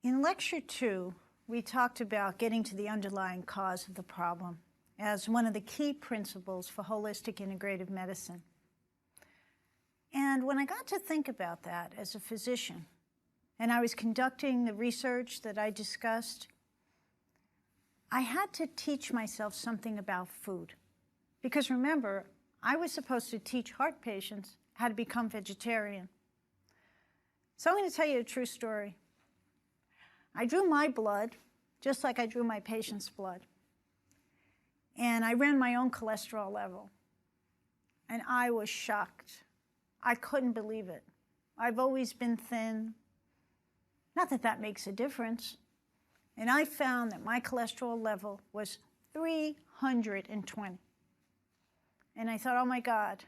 In lecture 2, we talked about getting to the underlying cause of the problem as one of the key principles for holistic integrative medicine. And when I got to think about that as a physician, and I was conducting the research that I discussed, I had to teach myself something about food. Because remember, I was supposed to teach heart patients how to become vegetarian. So I'm going to tell you a true story. I drew my blood, just like I drew my patient's blood. And I ran my own cholesterol level. And I was shocked. I couldn't believe it. I've always been thin. Not that that makes a difference. And I found that my cholesterol level was 320. And I thought, oh my God,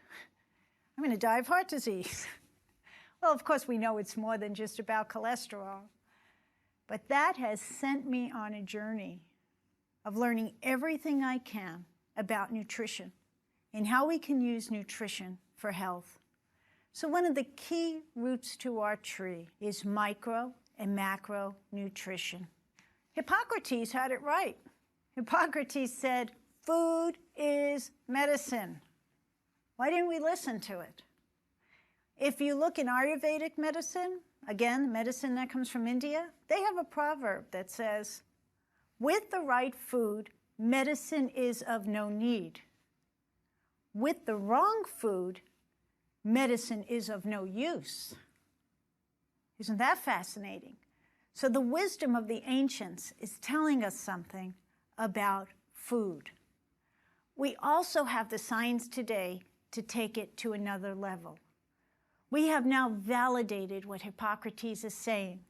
I'm going to die of heart disease. Well, of course, we know it's more than just about cholesterol. But that has sent me on a journey of learning everything I can about nutrition and how we can use nutrition for health. So one of the key roots to our tree is micro and macro nutrition. Hippocrates had it right. Hippocrates said, food is medicine. Why didn't we listen to it? If you look in Ayurvedic medicine, again, medicine that comes from India, they have a proverb that says, with the right food, medicine is of no need. With the wrong food, medicine is of no use. Isn't that fascinating? So the wisdom of the ancients is telling us something about food. We also have the science today to take it to another level. We have now validated what Hippocrates is saying.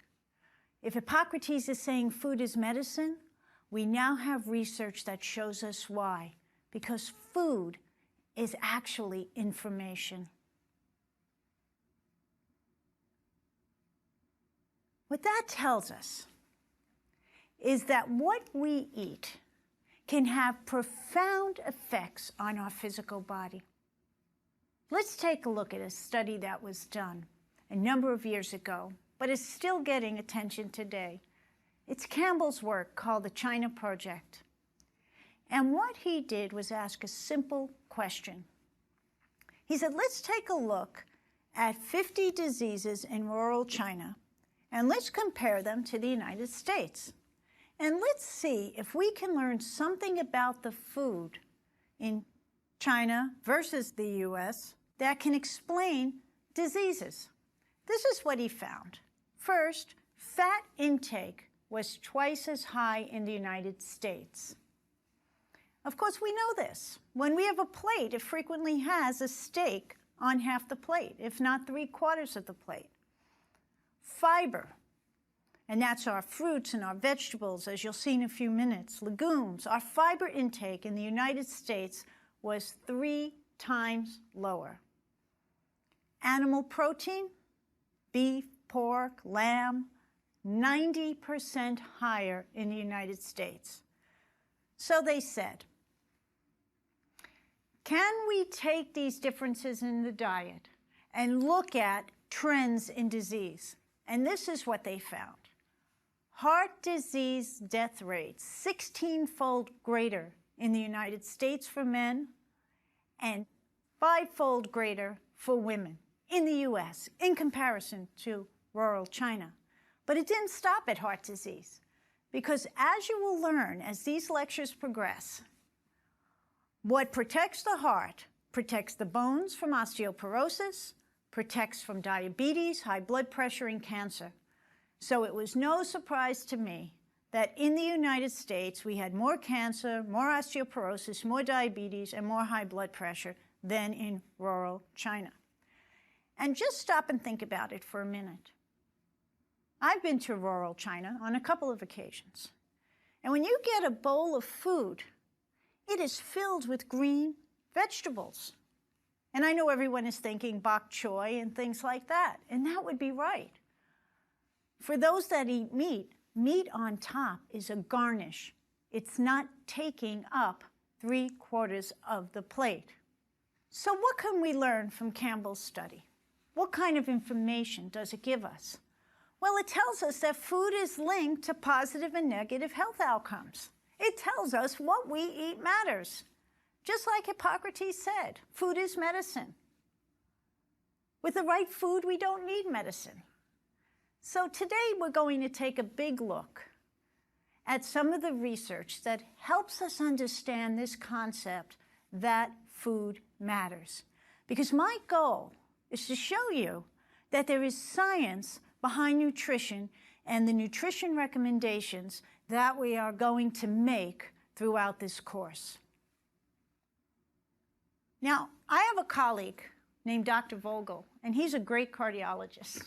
If Hippocrates is saying food is medicine, we now have research that shows us why. Because food is actually information. What that tells us is that what we eat can have profound effects on our physical body. Let's take a look at a study that was done a number of years ago, but is still getting attention today. It's Campbell's work called the China Project. And what he did was ask a simple question. He said, let's take a look at 50 diseases in rural China, and let's compare them to the United States. And let's see if we can learn something about the food in China versus the US that can explain diseases. This is what he found. First, fat intake was twice as high in the United States. Of course, we know this. When we have a plate, it frequently has a steak on half the plate, if not 3/4 of the plate. Fiber, and that's our fruits and our vegetables, as you'll see in a few minutes. Legumes, our fiber intake in the United States was 3 times lower. Animal protein, beef, pork, lamb, 90% higher in the United States. So they said, can we take these differences in the diet and look at trends in disease? And this is what they found. Heart disease death rates 16-fold greater in the United States for men and 5-fold greater for women in the US in comparison to rural China. But it didn't stop at heart disease, because as you will learn as these lectures progress, what protects the heart protects the bones from osteoporosis, protects from diabetes, high blood pressure, and cancer. So it was no surprise to me that in the United States we had more cancer, more osteoporosis, more diabetes, and more high blood pressure than in rural China. And just stop and think about it for a minute. I've been to rural China on a couple of occasions. And when you get a bowl of food, it is filled with green vegetables. And I know everyone is thinking bok choy and things like that, and that would be right. For those that eat meat, meat on top is a garnish. It's not taking up 3/4 of the plate. So what can we learn from Campbell's study? What kind of information does it give us? Well, it tells us that food is linked to positive and negative health outcomes. It tells us what we eat matters. Just like Hippocrates said, food is medicine. With the right food, we don't need medicine. So today we're going to take a big look at some of the research that helps us understand this concept that food matters. Because my goal is to show you that there is science behind nutrition and the nutrition recommendations that we are going to make throughout this course. Now, I have a colleague named Dr. Vogel, and he's a great cardiologist.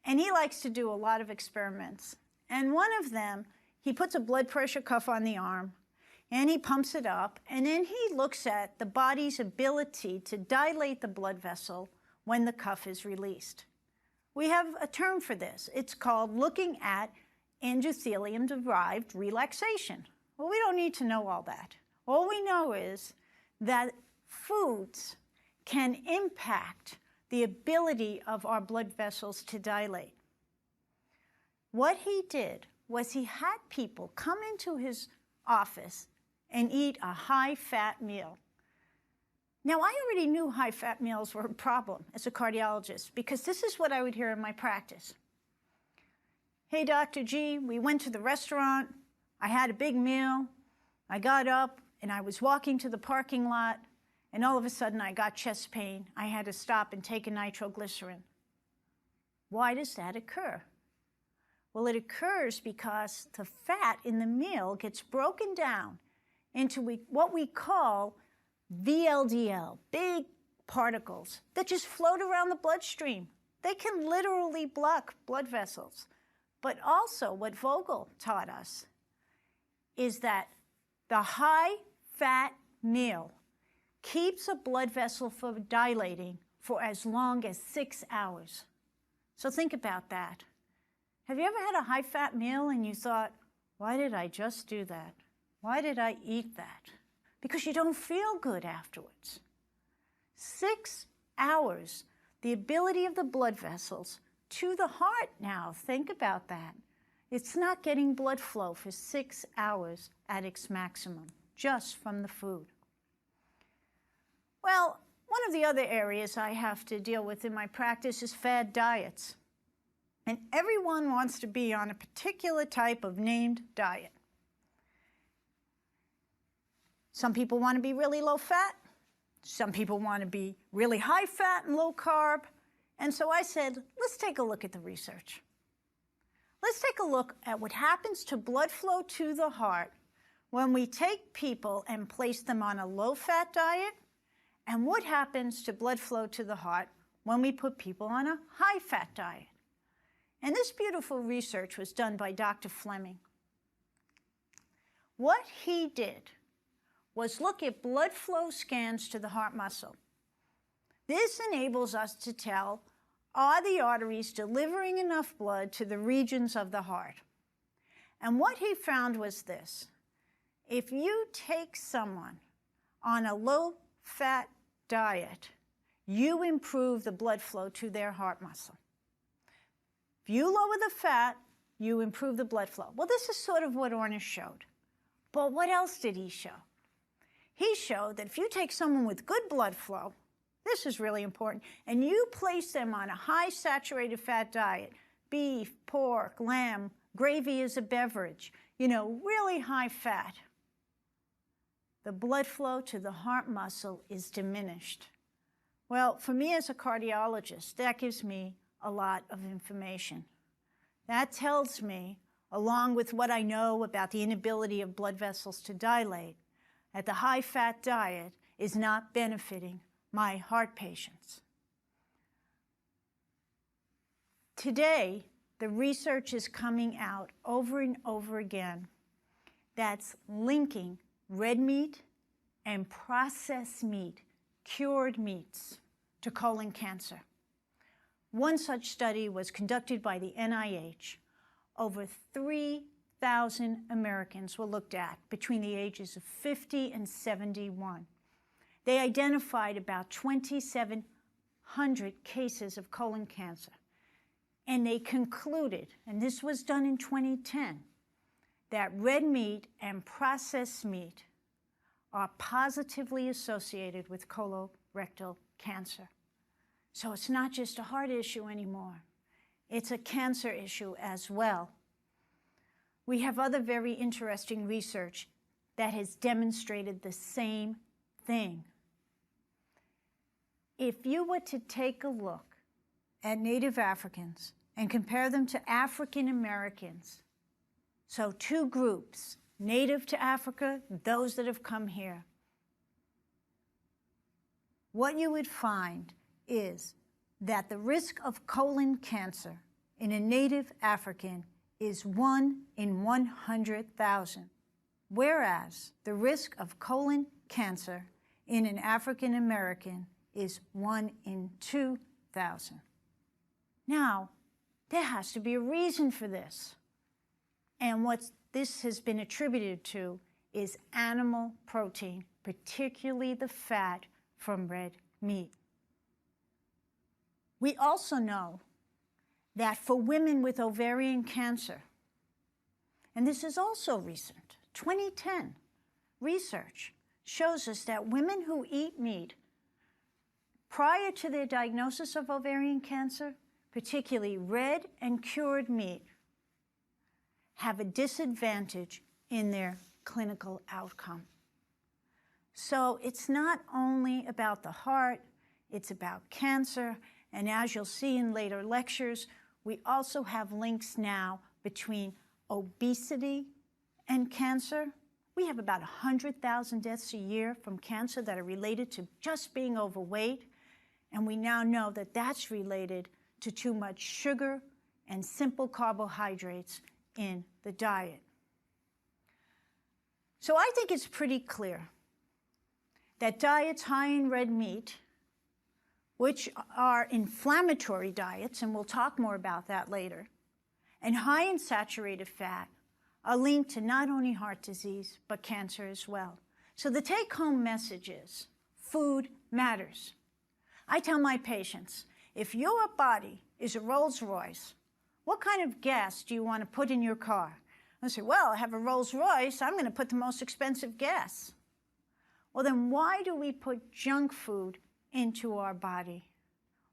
And he likes to do a lot of experiments. And one of them, he puts a blood pressure cuff on the arm, and he pumps it up, and then he looks at the body's ability to dilate the blood vessel when the cuff is released. We have a term for this. It's called looking at endothelium-derived relaxation. Well, we don't need to know all that. All we know is that foods can impact the ability of our blood vessels to dilate. What he did was he had people come into his office and eat a high-fat meal. Now, I already knew high-fat meals were a problem as a cardiologist because this is what I would hear in my practice. Hey, Dr. G, we went to the restaurant. I had a big meal. I got up and I was walking to the parking lot, and all of a sudden I got chest pain. I had to stop and take a nitroglycerin. Why does that occur? Well, it occurs because the fat in the meal gets broken down into what we call VLDL, big particles that just float around the bloodstream. They can literally block blood vessels. But also what Vogel taught us is that the high-fat meal keeps a blood vessel from dilating for as long as 6 hours. So think about that. Have you ever had a high-fat meal and you thought, why did I just do that? Why did I eat that? Because you don't feel good afterwards. 6 hours, the ability of the blood vessels to the heart now, think about that. It's not getting blood flow for 6 hours at its maximum, just from the food. Well, one of the other areas I have to deal with in my practice is fad diets. And everyone wants to be on a particular type of named diet. Some people want to be really low fat. Some people want to be really high fat and low carb. And so I said, let's take a look at the research. Let's take a look at what happens to blood flow to the heart when we take people and place them on a low-fat diet, and what happens to blood flow to the heart when we put people on a high-fat diet. And this beautiful research was done by Dr. Fleming. What he did was look at blood flow scans to the heart muscle. This enables us to tell, are the arteries delivering enough blood to the regions of the heart? And what he found was this. If you take someone on a low-fat diet, you improve the blood flow to their heart muscle. If you lower the fat, you improve the blood flow. Well, this is sort of what Ornish showed. But what else did he show? He showed that if you take someone with good blood flow, this is really important, and you place them on a high saturated fat diet, beef, pork, lamb, gravy as a beverage, really high fat, the blood flow to the heart muscle is diminished. Well, for me as a cardiologist, that gives me a lot of information. That tells me, along with what I know about the inability of blood vessels to dilate, that the high-fat diet is not benefiting my heart patients. Today, the research is coming out over and over again that's linking red meat and processed meat, cured meats, to colon cancer. One such study was conducted by the NIH. Over 3,000 Americans were looked at between the ages of 50 and 71. They identified about 2,700 cases of colon cancer. And they concluded, and this was done in 2010, that red meat and processed meat are positively associated with colorectal cancer. So it's not just a heart issue anymore. It's a cancer issue as well. We have other very interesting research that has demonstrated the same thing. If you were to take a look at Native Africans and compare them to African Americans, so two groups, native to Africa, those that have come here, what you would find is that the risk of colon cancer in a native African is 1 in 100,000, whereas the risk of colon cancer in an African American is 1 in 2,000. Now, there has to be a reason for this. And what this has been attributed to is animal protein, particularly the fat from red meat. We also know that for women with ovarian cancer, and this is also recent, 2010 research shows us that women who eat meat prior to their diagnosis of ovarian cancer, particularly red and cured meat, have a disadvantage in their clinical outcome. So it's not only about the heart, it's about cancer, and as you'll see in later lectures, we also have links now between obesity and cancer. We have about 100,000 deaths a year from cancer that are related to just being overweight, and we now know that that's related to too much sugar and simple carbohydrates in the diet. So I think it's pretty clear that diets high in red meat, which are inflammatory diets, and we'll talk more about that later, and high in saturated fat are linked to not only heart disease, but cancer as well. So the take-home message is, food matters. I tell my patients, if your body is a Rolls Royce, what kind of gas do you want to put in your car? I say, well, I have a Rolls Royce, I'm going to put the most expensive gas. Well, then why do we put junk food into our body?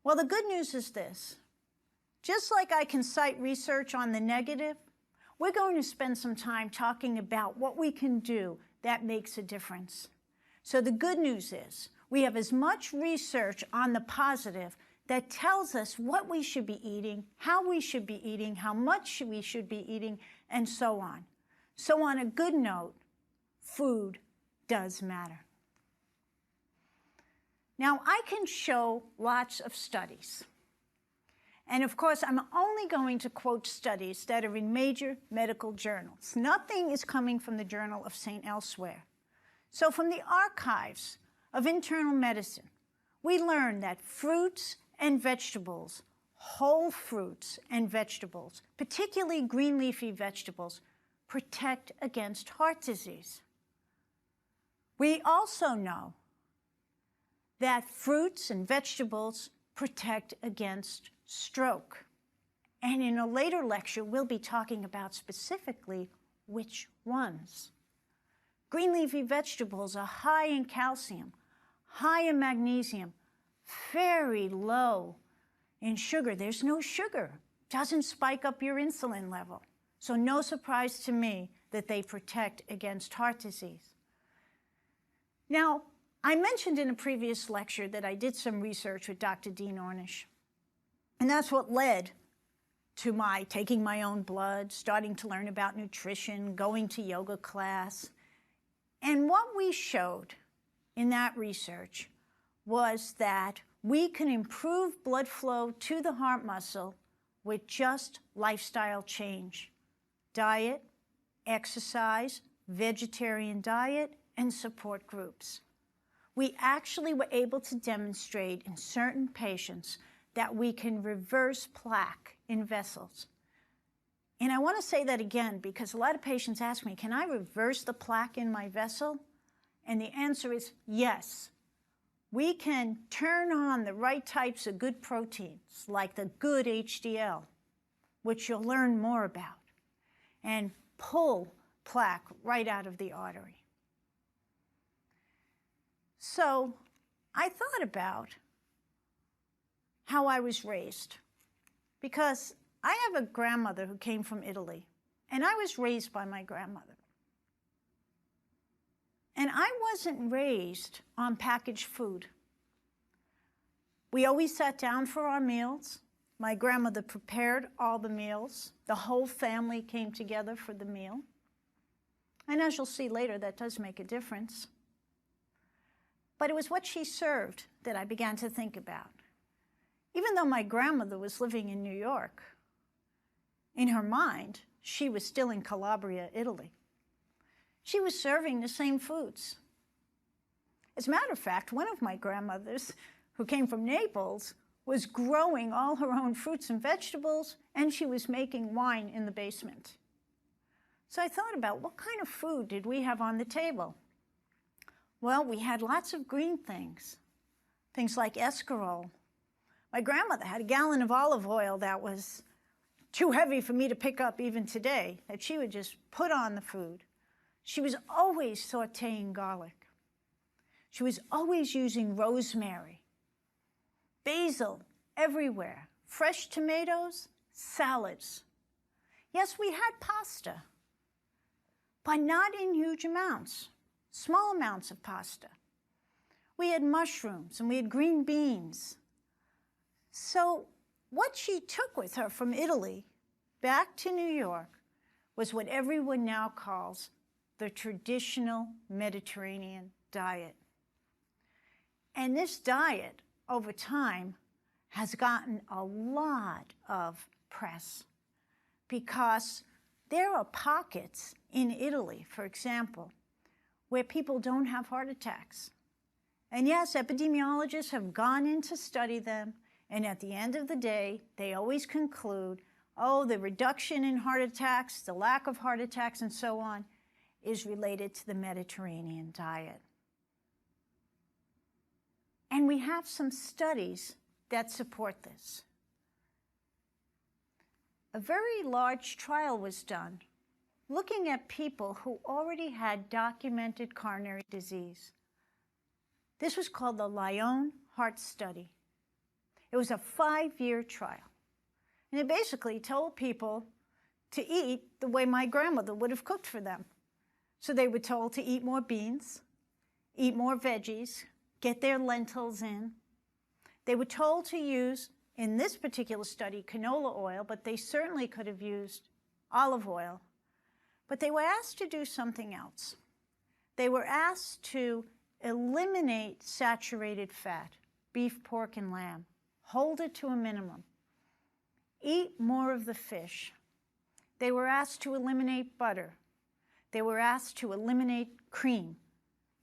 Well, the good news is this. Just like I can cite research on the negative, we're going to spend some time talking about what we can do that makes a difference. So the good news is we have as much research on the positive that tells us what we should be eating, how we should be eating, how much we should be eating, and so on. So on a good note, food does matter. Now, I can show lots of studies. And of course, I'm only going to quote studies that are in major medical journals. Nothing is coming from the Journal of St. Elsewhere. So from the archives of internal medicine, we learn that fruits and vegetables, whole fruits and vegetables, particularly green leafy vegetables, protect against heart disease. We also know that fruits and vegetables protect against stroke. And in a later lecture, we'll be talking about specifically which ones. Green leafy vegetables are high in calcium, high in magnesium, very low in sugar. There's no sugar. Doesn't spike up your insulin level. So no surprise to me that they protect against heart disease. Now, I mentioned in a previous lecture that I did some research with Dr. Dean Ornish. And that's what led to my taking my own blood, starting to learn about nutrition, going to yoga class. And what we showed in that research was that we can improve blood flow to the heart muscle with just lifestyle change. Diet, exercise, vegetarian diet, and support groups. We actually were able to demonstrate in certain patients that we can reverse plaque in vessels. And I want to say that again because a lot of patients ask me, can I reverse the plaque in my vessel? And the answer is yes. We can turn on the right types of good proteins, like the good HDL, which you'll learn more about, and pull plaque right out of the artery. So I thought about how I was raised, because I have a grandmother who came from Italy, and I was raised by my grandmother. And I wasn't raised on packaged food. We always sat down for our meals. My grandmother prepared all the meals. The whole family came together for the meal. And as you'll see later, that does make a difference. But it was what she served that I began to think about. Even though my grandmother was living in New York, in her mind, she was still in Calabria, Italy. She was serving the same foods. As a matter of fact, one of my grandmothers, who came from Naples, was growing all her own fruits and vegetables, and she was making wine in the basement. So I thought about, what kind of food did we have on the table? Well, we had lots of green things like escarole. My grandmother had a gallon of olive oil that was too heavy for me to pick up even today, that she would just put on the food. She was always sautéing garlic. She was always using rosemary, basil everywhere, fresh tomatoes, salads. Yes, we had pasta, but not in huge amounts. Small amounts of pasta. We had mushrooms and we had green beans. So what she took with her from Italy back to New York was what everyone now calls the traditional Mediterranean diet. And this diet, over time, has gotten a lot of press because there are pockets in Italy, for example, where people don't have heart attacks. And yes, epidemiologists have gone in to study them, and at the end of the day, they always conclude, oh, the reduction in heart attacks, the lack of heart attacks, and so on, is related to the Mediterranean diet. And we have some studies that support this. A very large trial was done looking at people who already had documented coronary disease. This was called the Lyon Heart Study. It was a 5-year trial. And it basically told people to eat the way my grandmother would have cooked for them. So they were told to eat more beans, eat more veggies, get their lentils in. They were told to use, in this particular study, canola oil, but they certainly could have used olive oil. But they were asked to do something else. They were asked to eliminate saturated fat, beef, pork, and lamb. Hold it to a minimum. Eat more of the fish. They were asked to eliminate butter. They were asked to eliminate cream.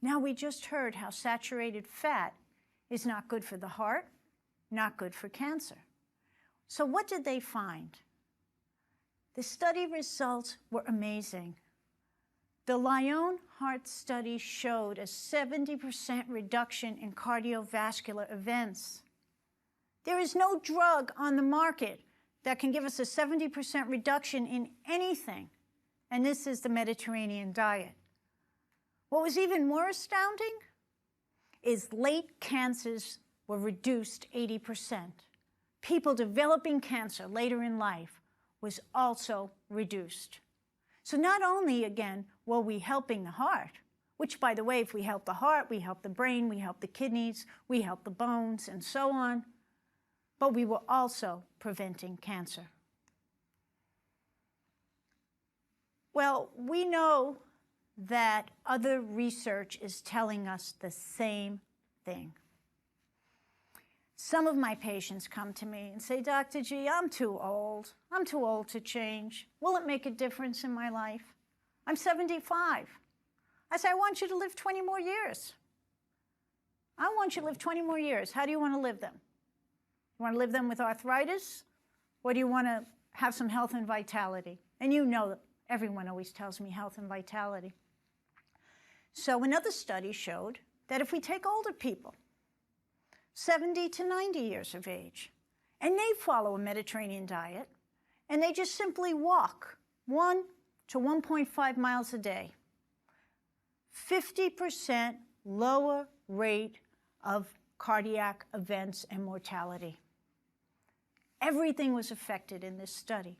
Now we just heard how saturated fat is not good for the heart, not good for cancer. So what did they find? The study results were amazing. The Lyon Heart Study showed a 70% reduction in cardiovascular events. There is no drug on the market that can give us a 70% reduction in anything, and this is the Mediterranean diet. What was even more astounding is late cancers were reduced 80%. People developing cancer later in life was also reduced. So not only, again, were we helping the heart, which, by the way, if we help the heart, we help the brain, we help the kidneys, we help the bones, and so on, but we were also preventing cancer. Well, we know that other research is telling us the same thing. Some of my patients come to me and say, Dr. G, I'm too old. I'm too old to change. Will it make a difference in my life? I'm 75. I say, I want you to live 20 more years. I want you to live 20 more years. How do you want to live them? You want to live them with arthritis? Or do you want to have some health and vitality? And you know that everyone always tells me health and vitality. So another study showed that if we take older people, 70 to 90 years of age, and they follow a Mediterranean diet, and they just simply walk 1 to 1.5 miles a day. 50% lower rate of cardiac events and mortality. Everything was affected in this study.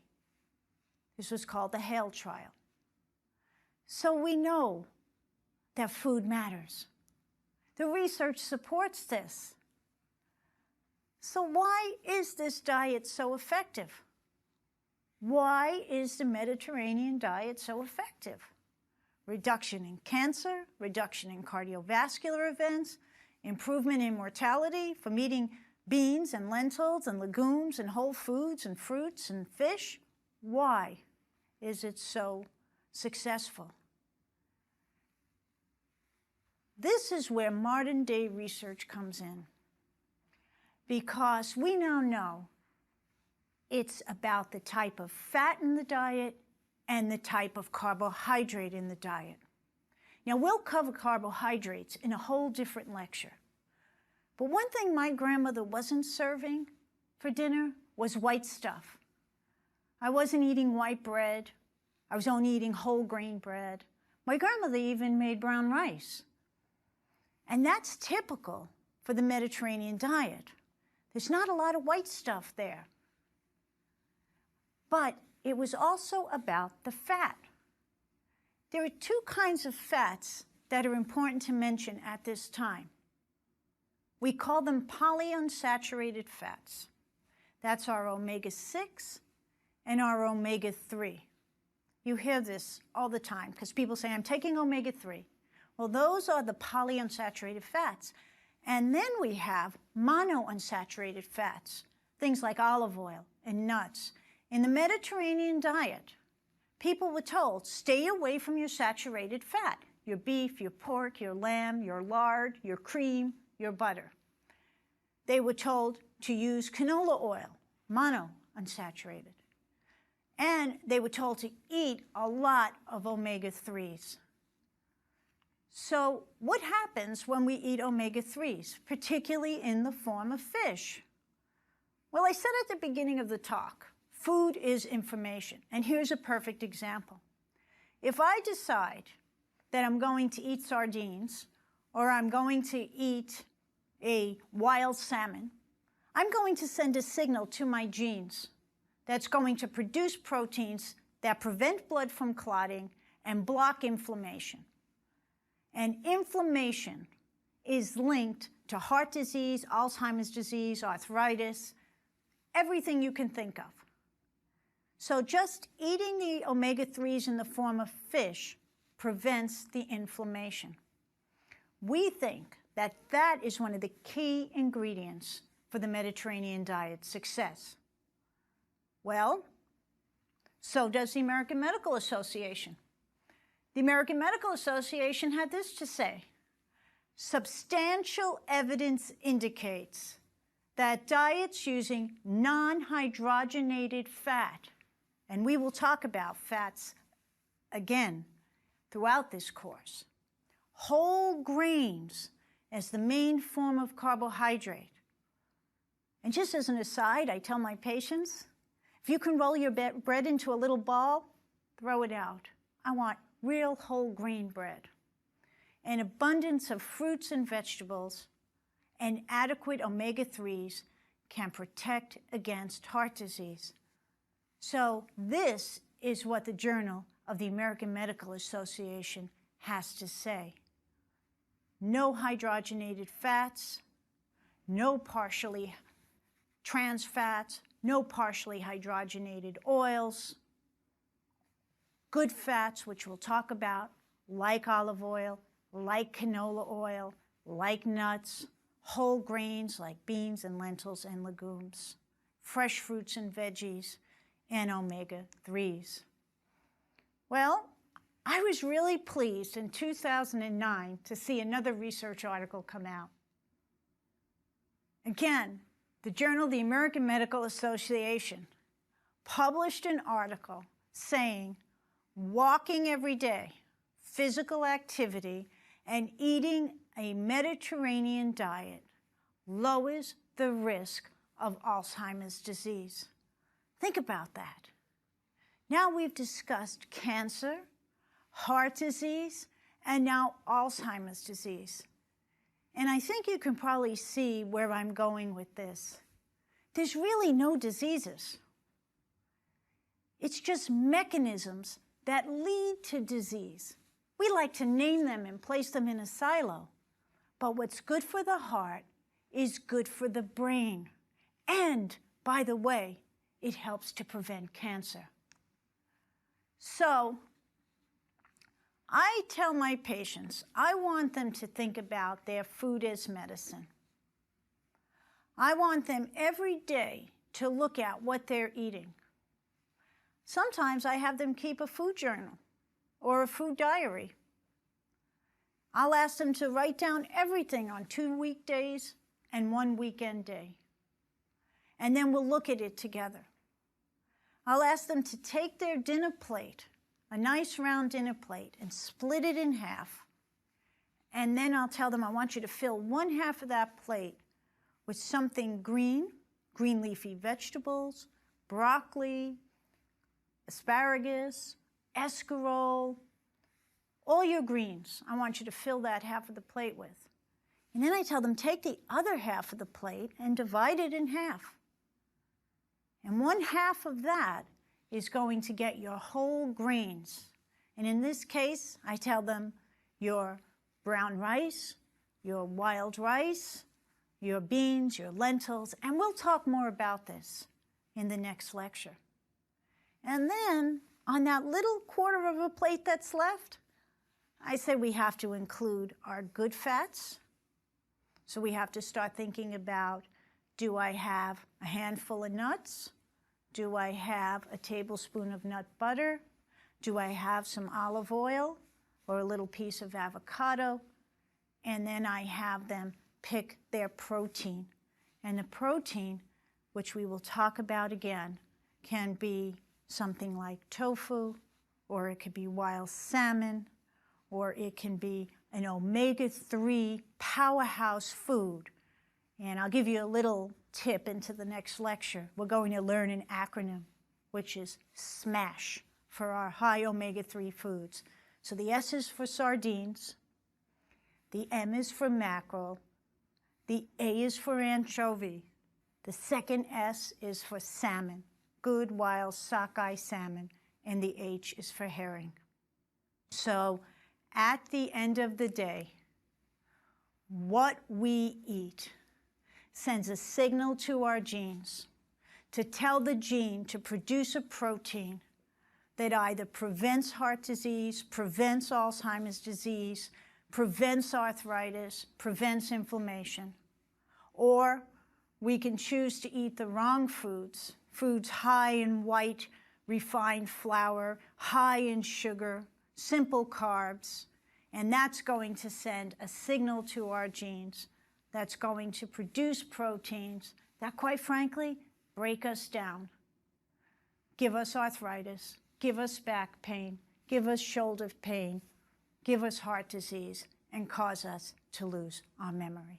This was called the HAIL trial. So we know that food matters. The research supports this. So why is this diet so effective? Why is the Mediterranean diet so effective? Reduction in cancer, reduction in cardiovascular events, improvement in mortality from eating beans and lentils and legumes and whole foods and fruits and fish. Why is it so successful? This is where modern day research comes in, because we now know it's about the type of fat in the diet and the type of carbohydrate in the diet. Now, we'll cover carbohydrates in a whole different lecture. But one thing my grandmother wasn't serving for dinner was white stuff. I wasn't eating white bread. I was only eating whole grain bread. My grandmother even made brown rice. And that's typical for the Mediterranean diet. There's not a lot of white stuff there. But it was also about the fat. There are two kinds of fats that are important to mention at this time. We call them polyunsaturated fats. That's our omega-6 and our omega-3. You hear this all the time because people say, I'm taking omega-3. Well, those are the polyunsaturated fats. And then we have monounsaturated fats, things like olive oil and nuts. In the Mediterranean diet, people were told, stay away from your saturated fat, your beef, your pork, your lamb, your lard, your cream, your butter. They were told to use canola oil, monounsaturated. And they were told to eat a lot of omega-3s. So what happens when we eat omega-3s, particularly in the form of fish? Well, I said at the beginning of the talk, food is information. And here's a perfect example. If I decide that I'm going to eat sardines, or I'm going to eat a wild salmon, I'm going to send a signal to my genes that's going to produce proteins that prevent blood from clotting and block inflammation. And inflammation is linked to heart disease, Alzheimer's disease, arthritis, everything you can think of. So just eating the omega-3s in the form of fish prevents the inflammation. We think that that is one of the key ingredients for the Mediterranean diet success. Well, so does the American Medical Association. The American Medical Association had this to say: substantial evidence indicates that diets using non-hydrogenated fat, and we will talk about fats again throughout this course, whole grains as the main form of carbohydrate. And just as an aside, I tell my patients, if you can roll your bread into a little ball, throw it out. I want real whole grain bread. An abundance of fruits and vegetables and adequate omega-3s can protect against heart disease. So this is what the Journal of the American Medical Association has to say. No hydrogenated fats, no partially trans fats, no partially hydrogenated oils, good fats, which we'll talk about, like olive oil, like canola oil, like nuts, whole grains like beans and lentils and legumes, fresh fruits and veggies, and omega-3s. Well, I was really pleased in 2009 to see another research article come out. Again, the Journal of the American Medical Association published an article saying walking every day, physical activity, and eating a Mediterranean diet lowers the risk of Alzheimer's disease. Think about that. Now we've discussed cancer, heart disease, and now Alzheimer's disease. And I think you can probably see where I'm going with this. There's really no diseases. It's just mechanisms that lead to disease. We like to name them and place them in a silo. But what's good for the heart is good for the brain. And, by the way, it helps to prevent cancer. So, I tell my patients, I want them to think about their food as medicine. I want them every day to look at what they're eating. Sometimes I have them keep a food journal or a food diary. I'll ask them to write down everything on 2 weekdays and 1 weekend day. And then we'll look at it together. I'll ask them to take their dinner plate, a nice round dinner plate, and split it in half. And then I'll tell them, I want you to fill one half of that plate with something green leafy vegetables, broccoli, asparagus, escarole, all your greens. I want you to fill that half of the plate with. And then I tell them, take the other half of the plate and divide it in half. And one half of that is going to get your whole grains. And in this case, I tell them your brown rice, your wild rice, your beans, your lentils, and we'll talk more about this in the next lecture. And then, on that little quarter of a plate that's left, I say we have to include our good fats. So we have to start thinking about, do I have a handful of nuts? Do I have a tablespoon of nut butter? Do I have some olive oil or a little piece of avocado? And then I have them pick their protein. And the protein, which we will talk about again, can be something like tofu, or it could be wild salmon, or it can be an omega-3 powerhouse food. And I'll give you a little tip into the next lecture. We're going to learn an acronym, which is SMASH, for our high omega-3 foods. So the S is for sardines, the M is for mackerel, the A is for anchovy, the second S is for salmon, good wild sockeye salmon, and the H is for herring. So at the end of the day, what we eat sends a signal to our genes to tell the gene to produce a protein that either prevents heart disease, prevents Alzheimer's disease, prevents arthritis, prevents inflammation. Or we can choose to eat the wrong foods, foods high in white refined flour, high in sugar, simple carbs, and that's going to send a signal to our genes that's going to produce proteins that, quite frankly, break us down, give us arthritis, give us back pain, give us shoulder pain, give us heart disease, and cause us to lose our memory.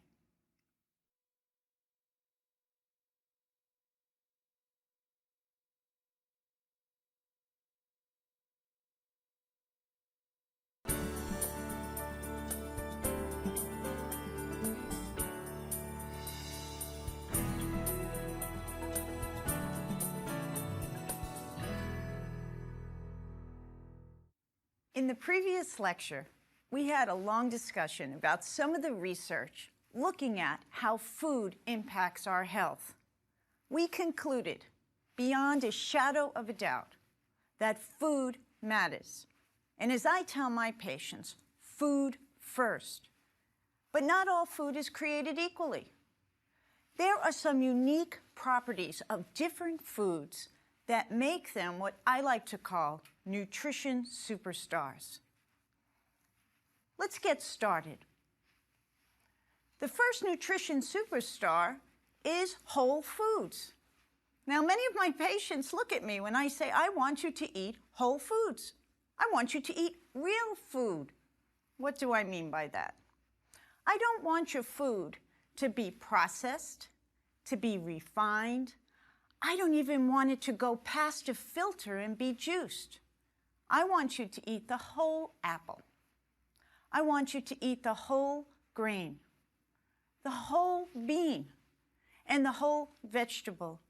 In the previous lecture, we had a long discussion about some of the research looking at how food impacts our health. We concluded, beyond a shadow of a doubt, that food matters. And as I tell my patients, food first. But not all food is created equally. There are some unique properties of different foods that make them what I like to call nutrition superstars. Let's get started. The first nutrition superstar is whole foods. Now, many of my patients look at me when I say, I want you to eat whole foods. I want you to eat real food. What do I mean by that? I don't want your food to be processed, to be refined. I don't even want it to go past a filter and be juiced. I want you to eat the whole apple. I want you to eat the whole grain, the whole bean, and the whole vegetable,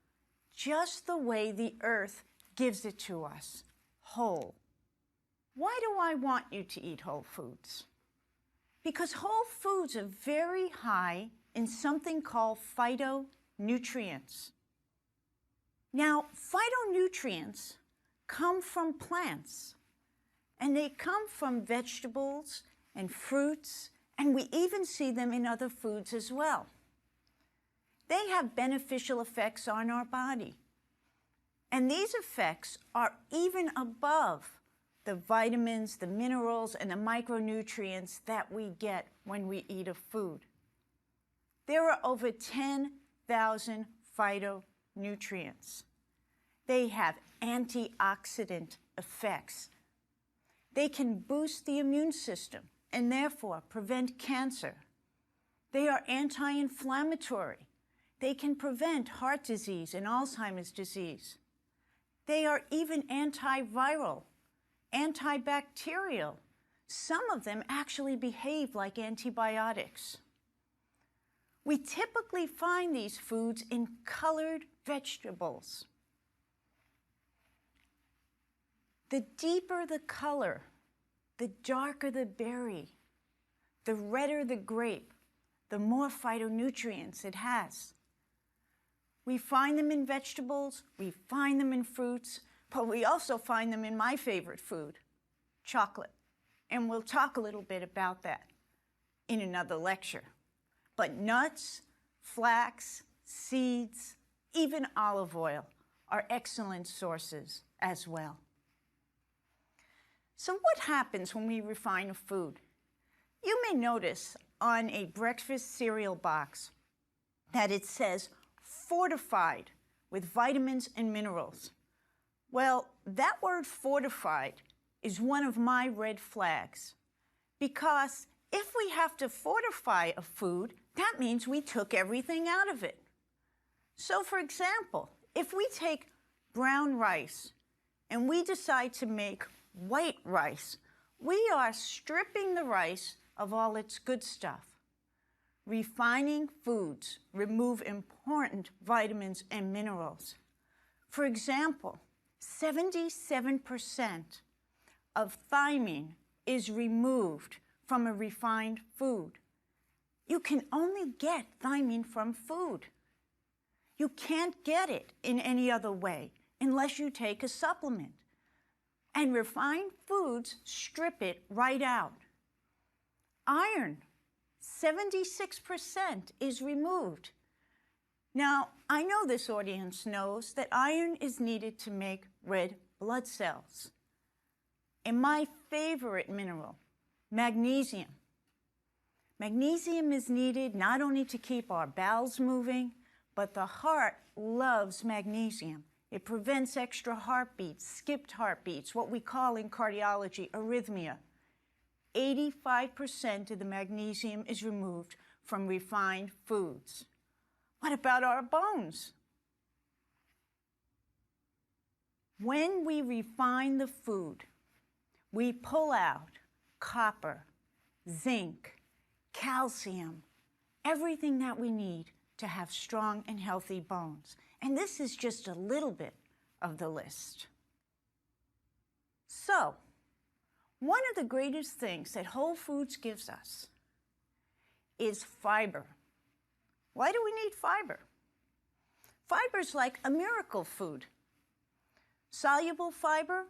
just the way the earth gives it to us, whole. Why do I want you to eat whole foods? Because whole foods are very high in something called phytonutrients. Now, phytonutrients come from plants, and they come from vegetables and fruits, and we even see them in other foods as well. They have beneficial effects on our body, and these effects are even above the vitamins, the minerals, and the micronutrients that we get when we eat a food. There are over 10,000 phytonutrients. They have antioxidant effects. They can boost the immune system and therefore prevent cancer. They are anti-inflammatory. They can prevent heart disease and Alzheimer's disease. They are even antiviral, antibacterial. Some of them actually behave like antibiotics. We typically find these foods in colored vegetables. The deeper the color, the darker the berry, the redder the grape, the more phytonutrients it has. We find them in vegetables, we find them in fruits, but we also find them in my favorite food, chocolate. And we'll talk a little bit about that in another lecture. But nuts, flax, seeds, even olive oil are excellent sources as well. So what happens when we refine a food? You may notice on a breakfast cereal box that it says fortified with vitamins and minerals. Well, that word fortified is one of my red flags, because if we have to fortify a food, that means we took everything out of it. So for example, if we take brown rice and we decide to make white rice, we are stripping the rice of all its good stuff. Refining foods remove important vitamins and minerals. For example, 77% of thiamine is removed from a refined food. You can only get thiamine from food. You can't get it in any other way unless you take a supplement. And refined foods strip it right out. Iron, 76% is removed. Now, I know this audience knows that iron is needed to make red blood cells. And my favorite mineral, magnesium. Magnesium is needed not only to keep our bowels moving, but the heart loves magnesium. It prevents extra heartbeats, skipped heartbeats, what we call in cardiology arrhythmia. 85% of the magnesium is removed from refined foods. What about our bones? When we refine the food, we pull out copper, zinc, calcium, everything that we need to have strong and healthy bones. And this is just a little bit of the list. So, one of the greatest things that Whole Foods gives us is fiber. Why do we need fiber? Fiber's like a miracle food. Soluble fiber,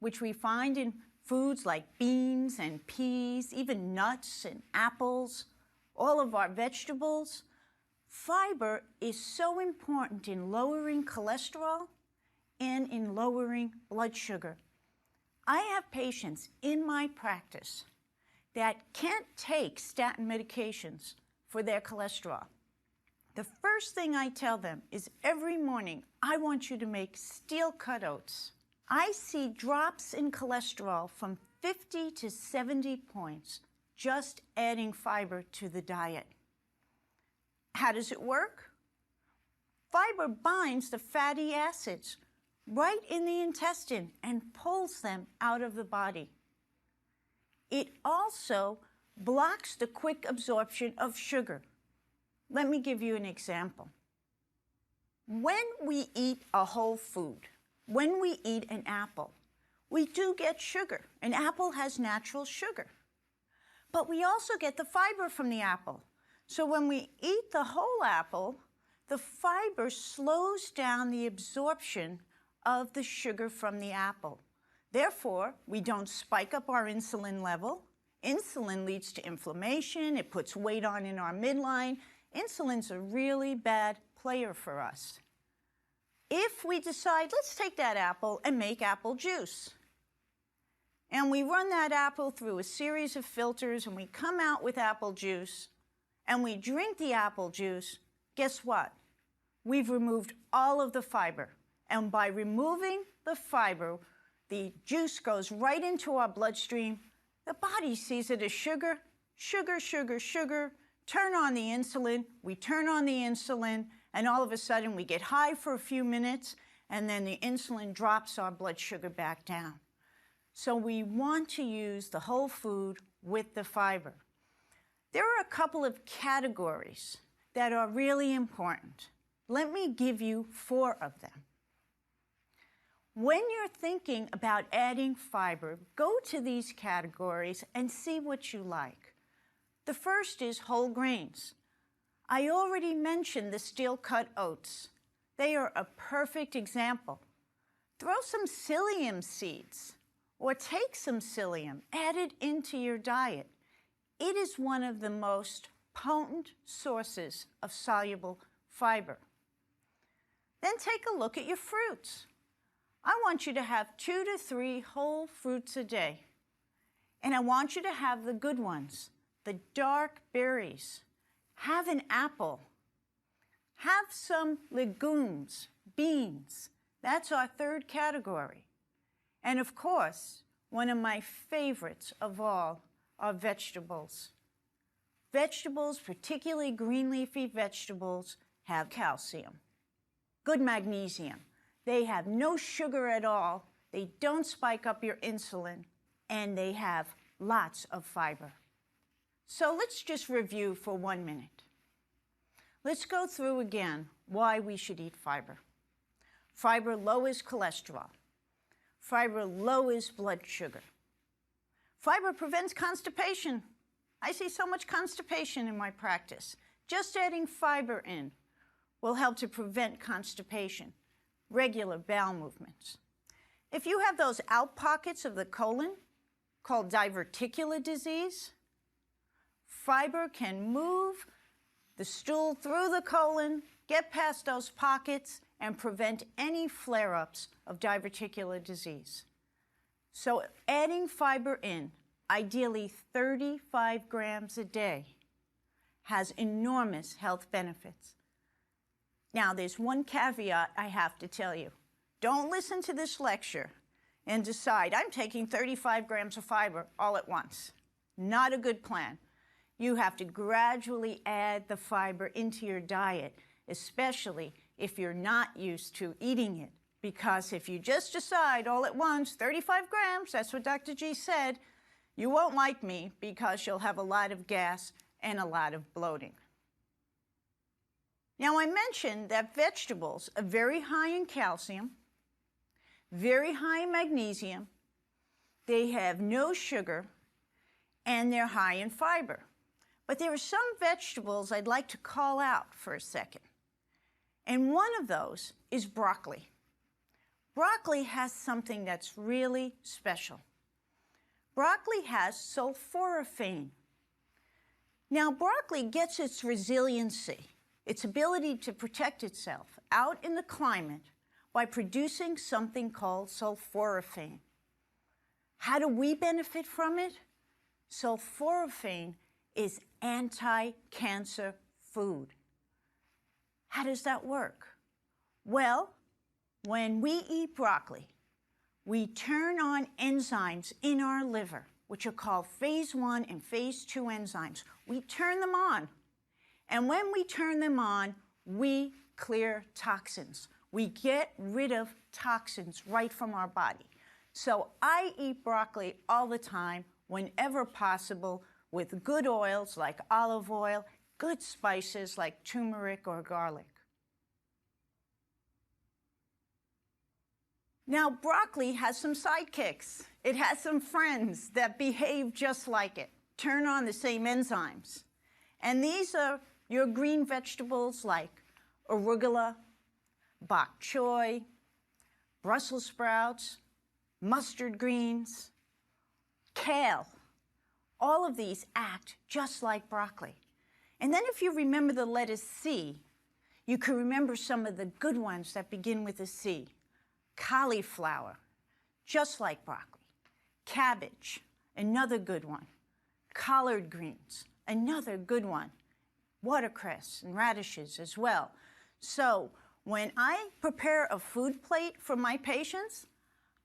which we find in foods like beans and peas, even nuts and apples, all of our vegetables. Fiber is so important in lowering cholesterol and in lowering blood sugar. I have patients in my practice that can't take statin medications for their cholesterol. The first thing I tell them is every morning, I want you to make steel-cut oats. I see drops in cholesterol from 50 to 70 points just adding fiber to the diet. How does it work? fiber binds the fatty acids right in the intestine and pulls them out of the body. It also blocks the quick absorption of sugar. Let me give you an example. When we eat a whole food, when we eat an apple, we do get sugar. An apple has natural sugar. But we also get the fiber from the apple. So when we eat the whole apple, the fiber slows down the absorption of the sugar from the apple. Therefore, we don't spike up our insulin level. Insulin leads to inflammation. It puts weight on in our midline. Insulin's a really bad player for us. If we decide, let's take that apple and make apple juice, and we run that apple through a series of filters and we come out with apple juice, and we drink the apple juice, guess what? We've removed all of the fiber. And by removing the fiber, the juice goes right into our bloodstream. The body sees it as sugar, sugar, sugar, sugar. Turn on the insulin. We turn on the insulin, and all of a sudden we get high for a few minutes, and then the insulin drops our blood sugar back down. So we want to use the whole food with the fiber. There are a couple of categories that are really important. Let me give you 4 of them. When you're thinking about adding fiber, go to these categories and see what you like. The first is whole grains. I already mentioned the steel-cut oats. They are a perfect example. Throw some psyllium seeds or take some psyllium, add it into your diet. It is one of the most potent sources of soluble fiber. Then take a look at your fruits. I want you to have 2 to 3 whole fruits a day. And I want you to have the good ones, the dark berries. Have an apple. Have some legumes, beans. That's our 3rd category. And of course, one of my favorites of all are vegetables. Vegetables, particularly green leafy vegetables, have calcium, good magnesium. They have no sugar at all. They don't spike up your insulin, and they have lots of fiber. So let's just review for 1 minute. Let's go through again why we should eat fiber. Fiber lowers cholesterol. Fiber lowers blood sugar. Fiber prevents constipation. I see so much constipation in my practice. Just adding fiber in will help to prevent constipation, regular bowel movements. If you have those out pockets of the colon called diverticular disease, fiber can move the stool through the colon, get past those pockets, and prevent any flare-ups of diverticular disease. So adding fiber in, ideally 35 grams a day, has enormous health benefits. Now, there's one caveat I have to tell you. Don't listen to this lecture and decide, I'm taking 35 grams of fiber all at once. Not a good plan. You have to gradually add the fiber into your diet, especially if you're not used to eating it. Because if you just decide all at once, 35 grams, that's what Dr. G said, you won't like me because you'll have a lot of gas and a lot of bloating. Now, I mentioned that vegetables are very high in calcium, very high in magnesium, they have no sugar, and they're high in fiber. But there are some vegetables I'd like to call out for a second. And one of those is broccoli. Broccoli has something that's really special. Broccoli has sulforaphane. Now, broccoli gets its resiliency, its ability to protect itself out in the climate by producing something called sulforaphane. How do we benefit from it? Sulforaphane is anti-cancer food. How does that work? Well, when we eat broccoli, we turn on enzymes in our liver, which are called phase 1 and phase 2 enzymes. We turn them on. And when we turn them on, we clear toxins. We get rid of toxins right from our body. So I eat broccoli all the time, whenever possible, with good oils like olive oil, good spices like turmeric or garlic. Now, broccoli has some sidekicks. It has some friends that behave just like it, turn on the same enzymes. And these are your green vegetables like arugula, bok choy, Brussels sprouts, mustard greens, kale. All of these act just like broccoli. And then if you remember the letter C, you can remember some of the good ones that begin with a C. Cauliflower, just like broccoli. Cabbage, another good one. Collard greens, another good one. Watercress and radishes as well. So when I prepare a food plate for my patients,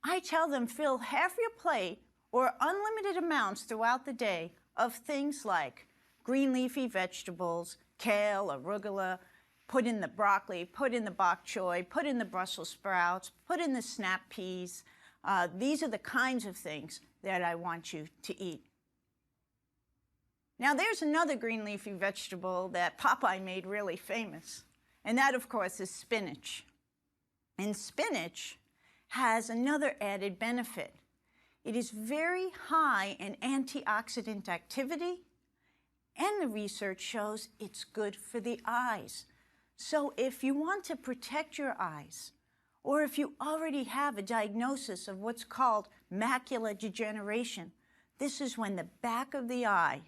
I tell them fill half your plate or unlimited amounts throughout the day of things like green leafy vegetables, kale, arugula, put in the broccoli, put in the bok choy, put in the Brussels sprouts, put in the snap peas. These are the kinds of things that I want you to eat. Now there's another green leafy vegetable that Popeye made really famous, and that of course is spinach. And spinach has another added benefit. It is very high in antioxidant activity, and the research shows it's good for the eyes. So if you want to protect your eyes, or if you already have a diagnosis of what's called macular degeneration, this is when the back of the eye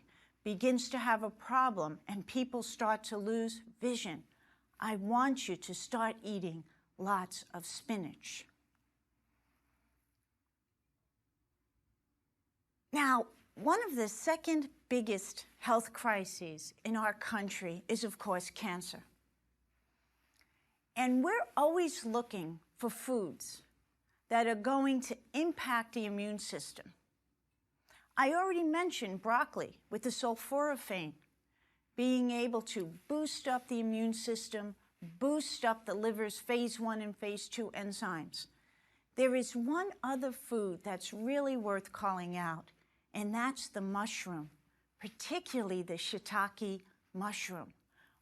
begins to have a problem and people start to lose vision. I want you to start eating lots of spinach. Now, one of the second biggest health crises in our country is, of course, cancer. And we're always looking for foods that are going to impact the immune system. I already mentioned broccoli with the sulforaphane, being able to boost up the immune system, boost up the liver's phase 1 and phase 2 enzymes. There is one other food that's really worth calling out, and that's the mushroom, particularly the shiitake mushroom.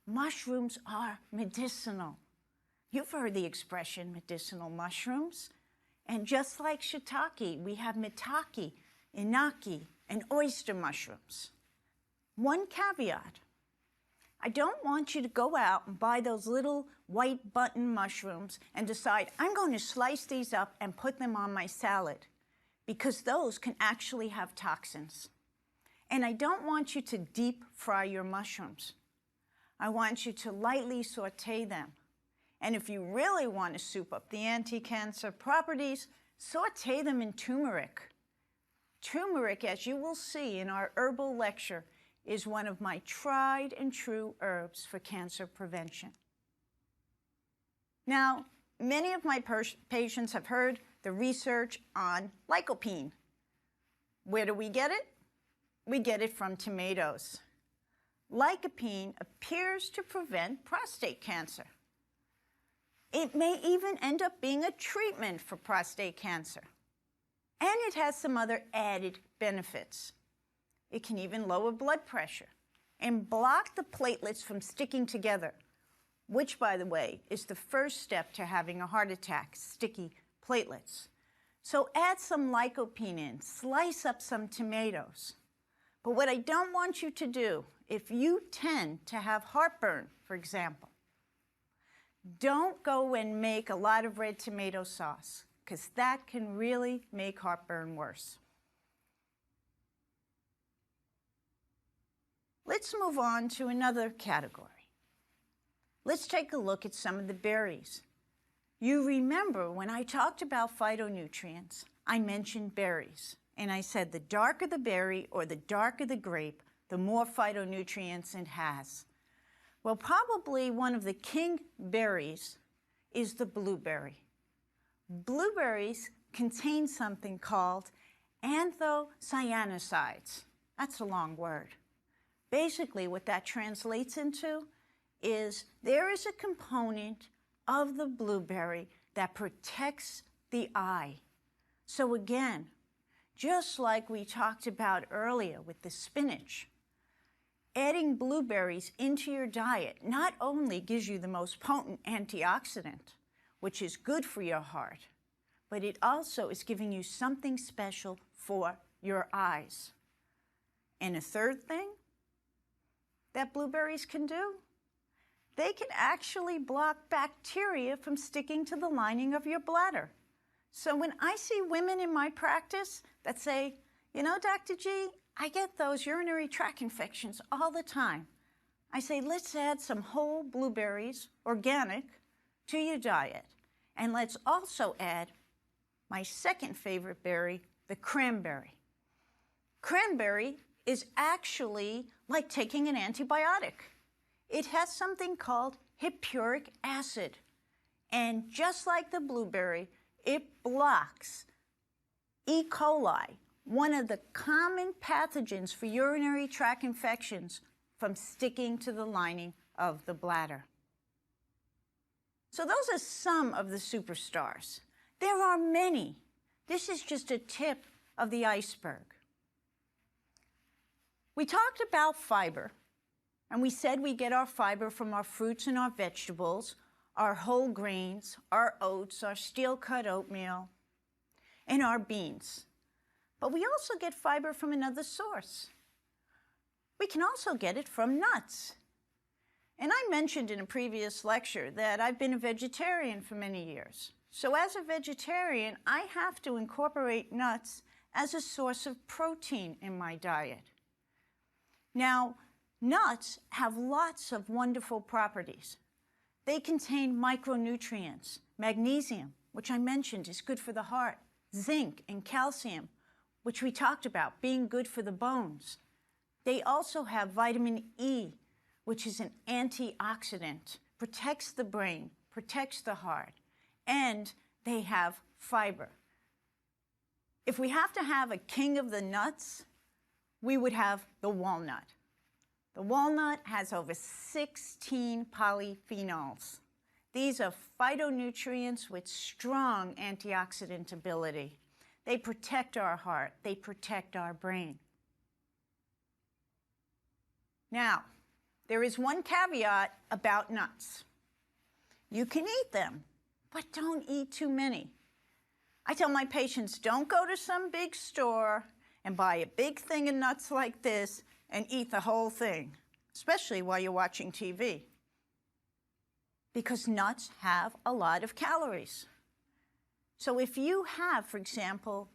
Mushrooms are medicinal. You've heard the expression medicinal mushrooms. And just like shiitake, we have maitake, inaki, and oyster mushrooms. One caveat. I don't want you to go out and buy those little white button mushrooms and decide, I'm going to slice these up and put them on my salad, because those can actually have toxins. And I don't want you to deep fry your mushrooms. I want you to lightly saute them. And if you really want to soup up the anti-cancer properties, saute them in turmeric. Turmeric, as you will see in our herbal lecture, is one of my tried and true herbs for cancer prevention. Now, many of my patients have heard the research on lycopene. Where do we get it? We get it from tomatoes. Lycopene appears to prevent prostate cancer. It may even end up being a treatment for prostate cancer. And it has some other added benefits. It can even lower blood pressure and block the platelets from sticking together, which, by the way, is the first step to having a heart attack, sticky platelets. So add some lycopene in, slice up some tomatoes. But what I don't want you to do, if you tend to have heartburn, for example, don't go and make a lot of red tomato sauce, because that can really make heartburn worse. Let's move on to another category. Let's take a look at some of the berries. You remember when I talked about phytonutrients, I mentioned berries. And I said the darker the berry or the darker the grape, the more phytonutrients it has. Well, probably one of the king berries is the blueberry. Blueberries contain something called anthocyanosides. That's a long word. Basically, what that translates into is there is a component of the blueberry that protects the eye. So again, just like we talked about earlier with the spinach, adding blueberries into your diet not only gives you the most potent antioxidant, which is good for your heart, but it also is giving you something special for your eyes. And a third thing that blueberries can do, they can actually block bacteria from sticking to the lining of your bladder. So when I see women in my practice that say, you know, Dr. G, I get those urinary tract infections all the time. I say, let's add some whole blueberries, organic, to your diet. And let's also add my second favorite berry, the cranberry. Cranberry is actually like taking an antibiotic. It has something called hippuric acid. And just like the blueberry, it blocks E. coli, one of the common pathogens for urinary tract infections, from sticking to the lining of the bladder. So those are some of the superstars. There are many. This is just a tip of the iceberg. We talked about fiber, and we said we get our fiber from our fruits and our vegetables, our whole grains, our oats, our steel-cut oatmeal, and our beans. But we also get fiber from another source. We can also get it from nuts. And I mentioned in a previous lecture that I've been a vegetarian for many years. So as a vegetarian, I have to incorporate nuts as a source of protein in my diet. Now, nuts have lots of wonderful properties. They contain micronutrients, magnesium, which I mentioned is good for the heart, zinc and calcium, which we talked about being good for the bones. They also have vitamin E, which is an antioxidant, protects the brain, protects the heart, and they have fiber. If we have to have a king of the nuts, we would have the walnut. The walnut has over 16 polyphenols. These are phytonutrients with strong antioxidant ability. They protect our heart. They protect our brain. Now, there is one caveat about nuts. You can eat them, but don't eat too many. I tell my patients, don't go to some big store and buy a big thing of nuts like this and eat the whole thing, especially while you're watching TV. Because nuts have a lot of calories. So if you have, for example,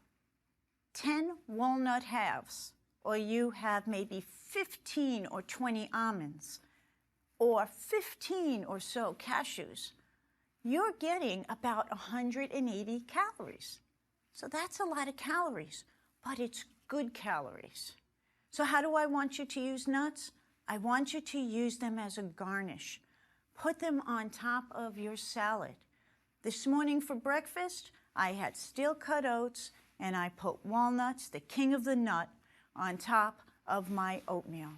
10 walnut halves, or you have maybe 15 or 20 almonds, or 15 or so cashews, you're getting about 180 calories. So that's a lot of calories, but it's good calories. So how do I want you to use nuts? I want you to use them as a garnish. Put them on top of your salad. This morning for breakfast, I had steel-cut oats, and I put walnuts, the king of the nut, on top of my oatmeal.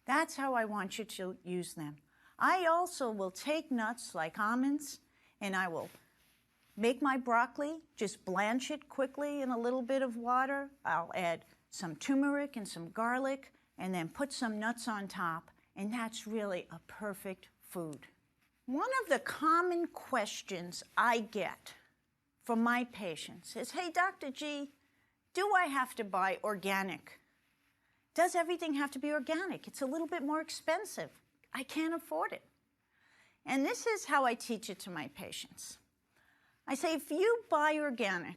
That's how I want you to use them. I also will take nuts like almonds, and I will make my broccoli, just blanch it quickly in a little bit of water. I'll add some turmeric and some garlic, and then put some nuts on top, and that's really a perfect food. One of the common questions I get from my patients is, hey, Dr. G, do I have to buy organic? Does everything have to be organic? It's a little bit more expensive. I can't afford it. And this is how I teach it to my patients. I say, if you buy organic,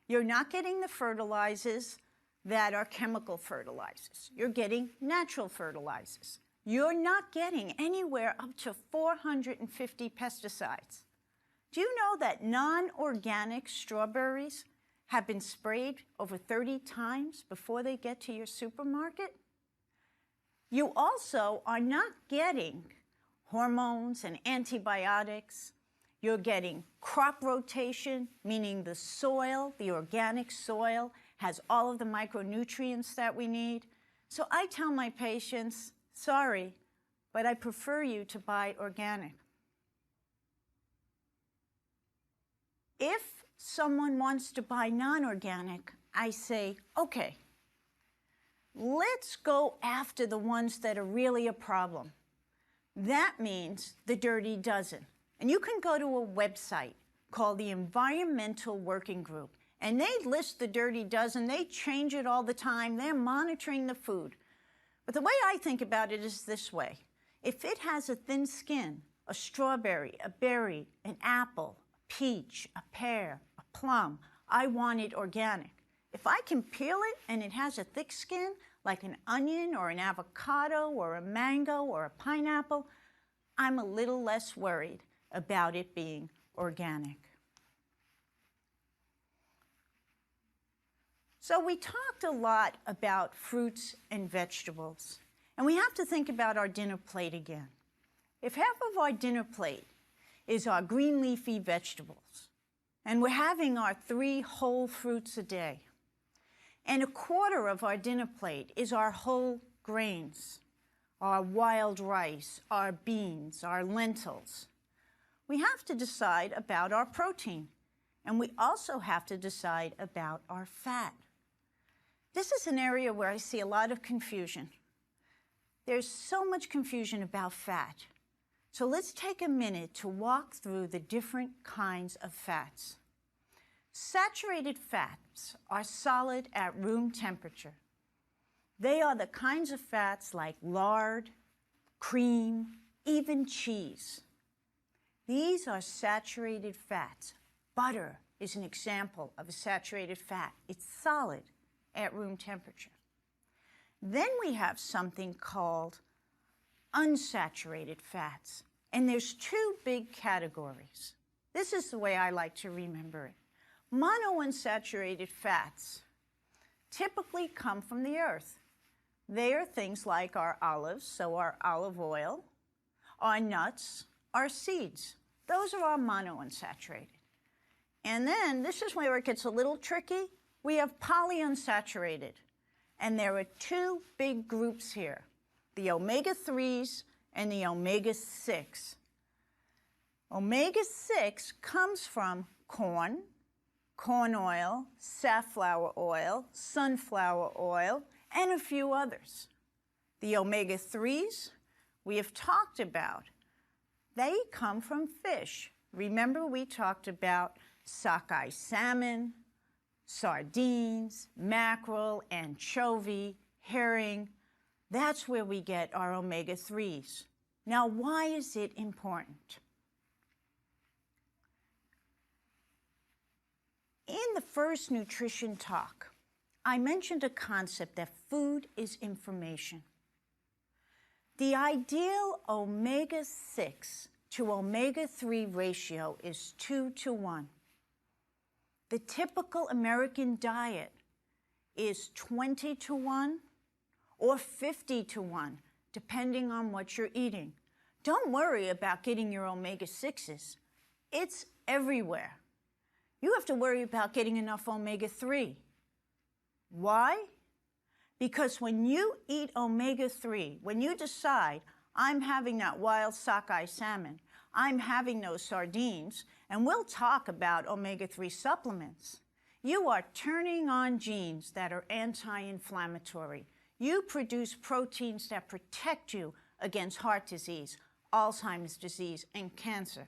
you're not getting the fertilizers that are chemical fertilizers. You're getting natural fertilizers. You're not getting anywhere up to 450 pesticides. Do you know that non-organic strawberries have been sprayed over 30 times before they get to your supermarket? You also are not getting hormones and antibiotics. You're getting crop rotation, meaning the soil, the organic soil, has all of the micronutrients that we need. So I tell my patients, sorry, but I prefer you to buy organic. If someone wants to buy non-organic, I say, okay, let's go after the ones that are really a problem. That means the dirty dozen. And you can go to a website called the Environmental Working Group, and they list the dirty dozen. They change it all the time. They're monitoring the food. But the way I think about it is this way. If it has a thin skin, a strawberry, a berry, an apple, a peach, a pear, a plum, I want it organic. If I can peel it and it has a thick skin, like an onion or an avocado or a mango or a pineapple, I'm a little less worried about it being organic. So we talked a lot about fruits and vegetables, and we have to think about our dinner plate again. If half of our dinner plate is our green leafy vegetables, and we're having our 3 whole fruits a day, and a quarter of our dinner plate is our whole grains, our wild rice, our beans, our lentils, we have to decide about our protein, and we also have to decide about our fat. This is an area where I see a lot of confusion. There's so much confusion about fat. So let's take a minute to walk through the different kinds of fats. Saturated fats are solid at room temperature. They are the kinds of fats like lard, cream, even cheese. These are saturated fats. Butter is an example of a saturated fat. It's solid at room temperature. Then we have something called unsaturated fats. And there's 2 big categories. This is the way I like to remember it. Monounsaturated fats typically come from the earth. They are things like our olives, so our olive oil, our nuts, our seeds. Those are all monounsaturated. And then, this is where it gets a little tricky. We have polyunsaturated. And there are 2 big groups here, the omega-3s and the omega-6. Omega-6 comes from corn, corn oil, safflower oil, sunflower oil, and a few others. The omega-3s we have talked about. They come from fish. Remember, we talked about sockeye salmon, sardines, mackerel, anchovy, herring. That's where we get our omega-3s. Now, why is it important? In the first nutrition talk, I mentioned a concept that food is information. The ideal omega-6 to omega-3 ratio is 2:1. The typical American diet is 20:1 or 50:1, depending on what you're eating. Don't worry about getting your omega-6s. It's everywhere. You have to worry about getting enough omega-3. Why? Because when you eat omega-3, when you decide, I'm having that wild sockeye salmon, I'm having those sardines, and we'll talk about omega-3 supplements, you are turning on genes that are anti-inflammatory. You produce proteins that protect you against heart disease, Alzheimer's disease, and cancer.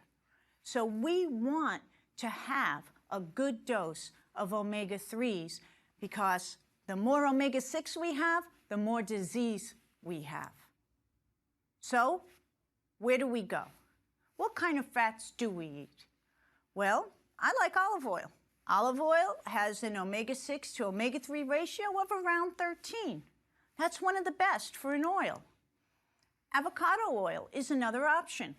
So we want to have a good dose of omega-3s because the more omega-6 we have, the more disease we have. So, where do we go? What kind of fats do we eat? Well, I like olive oil. Olive oil has an omega-6 to omega-3 ratio of around 13. That's one of the best for an oil. Avocado oil is another option.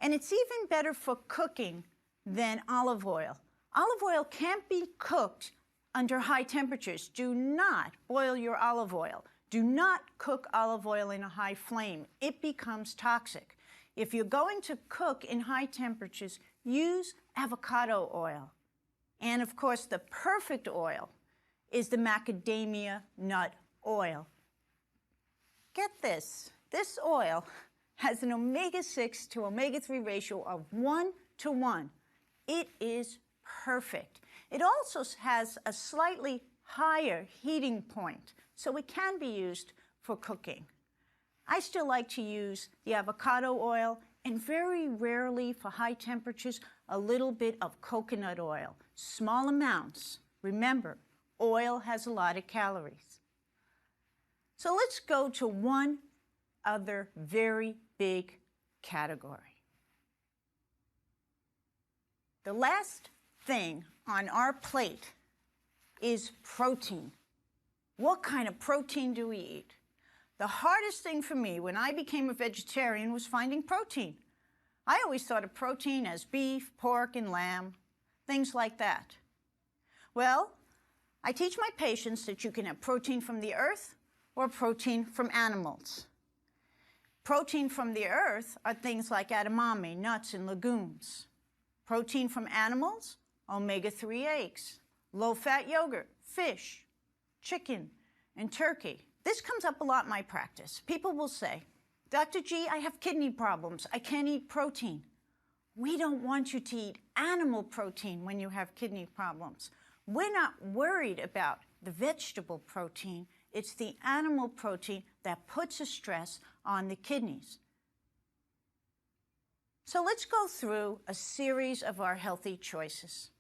And it's even better for cooking than olive oil. Olive oil can't be cooked under high temperatures. Do not boil your olive oil. Do not cook olive oil in a high flame. It becomes toxic. If you're going to cook in high temperatures, use avocado oil. And of course, the perfect oil is the macadamia nut oil. Get this. This oil has an omega-6 to omega-3 ratio of 1:1. It is perfect. It also has a slightly higher heating point, so it can be used for cooking. I still like to use the avocado oil, and very rarely for high temperatures, a little bit of coconut oil. Small amounts. Remember, oil has a lot of calories. So let's go to one other very big category. The last thing on our plate is protein. What kind of protein do we eat? The hardest thing for me when I became a vegetarian was finding protein. I always thought of protein as beef, pork, and lamb, things like that. Well, I teach my patients that you can have protein from the earth or protein from animals. Protein from the earth are things like edamame, nuts, and legumes. Protein from animals, omega-3 eggs, low-fat yogurt, fish, chicken, and turkey. This comes up a lot in my practice. People will say, Dr. G, I have kidney problems. I can't eat protein. We don't want you to eat animal protein when you have kidney problems. We're not worried about the vegetable protein. It's the animal protein that puts a stress on the kidneys. So let's go through a series of our healthy choices.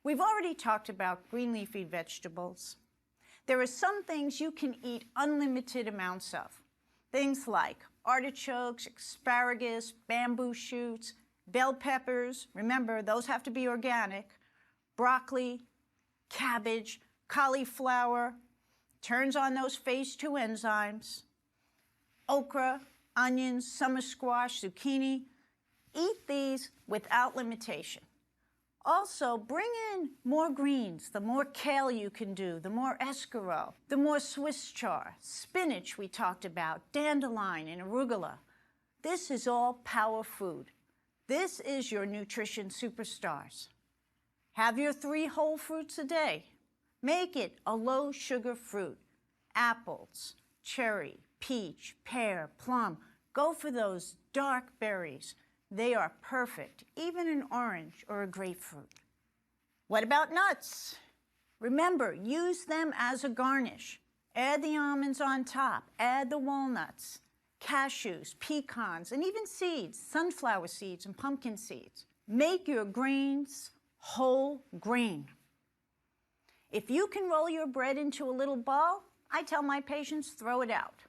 We've already talked about green leafy vegetables. There are some things you can eat unlimited amounts of. Things like artichokes, asparagus, bamboo shoots, bell peppers. Remember, those have to be organic. Broccoli, cabbage, cauliflower. Turns on those phase 2 enzymes. Okra, onions, summer squash, zucchini. Eat these without limitation. Also, bring in more greens. The more kale you can do, the more escargot, the more Swiss chard, spinach we talked about, dandelion and arugula. This is all power food. This is your nutrition superstars. Have your 3 whole fruits a day. Make it a low-sugar fruit. Apples, cherry, peach, pear, plum. Go for those dark berries. They are perfect, even an orange or a grapefruit. What about nuts? Remember, use them as a garnish. Add the almonds on top. Add the walnuts, cashews, pecans, and even seeds, sunflower seeds and pumpkin seeds. Make your grains whole grain. If you can roll your bread into a little ball, I tell my patients, throw it out.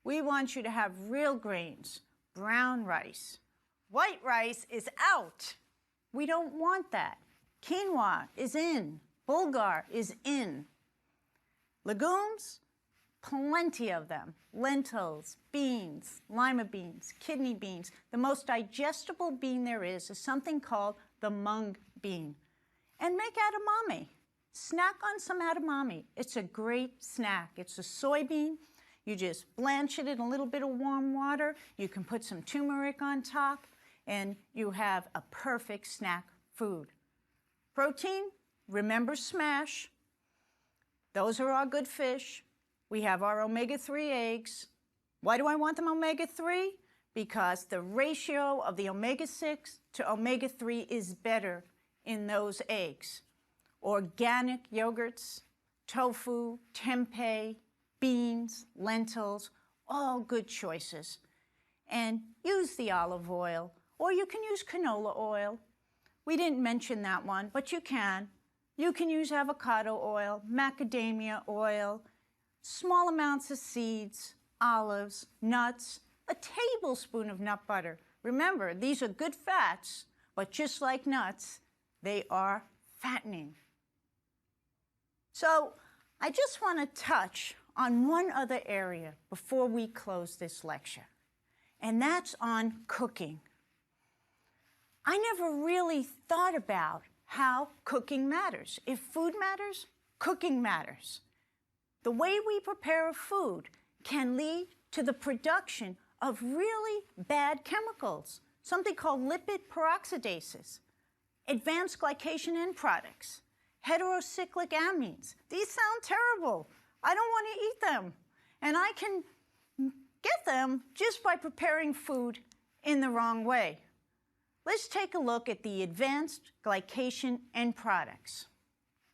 We want you to have real grains, brown rice. White rice is out. We don't want that. Quinoa is in. Bulgur is in. Legumes, plenty of them. Lentils, beans, lima beans, kidney beans. The most digestible bean there is something called the mung bean. And make edamame. Snack on some edamame. It's a great snack. It's a soybean. You just blanch it in a little bit of warm water. You can put some turmeric on top, and you have a perfect snack food. Protein, remember smash. Those are our good fish. We have our omega-3 eggs. Why do I want them omega-3? Because the ratio of the omega-6 to omega-3 is better in those eggs. Organic yogurts, tofu, tempeh, beans, lentils, all good choices. And use the olive oil, or you can use canola oil. We didn't mention that one, but you can. You can use avocado oil, macadamia oil, small amounts of seeds, olives, nuts, a tablespoon of nut butter. Remember, these are good fats, but just like nuts, they are fattening. So I just want to touch on one other area before we close this lecture, and that's on cooking. I never really thought about how cooking matters. If food matters, cooking matters. The way we prepare a food can lead to the production of really bad chemicals, something called lipid peroxidases, advanced glycation end products, heterocyclic amines. These sound terrible. I don't want to eat them. And I can get them just by preparing food in the wrong way. Let's take a look at the advanced glycation end products.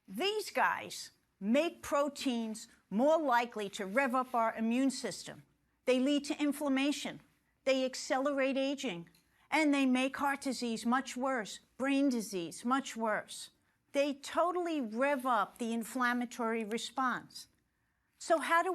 These guys make proteins more likely to rev up our immune system. They lead to inflammation. They accelerate aging. And they make heart disease much worse, brain disease much worse. They totally rev up the inflammatory response. So how do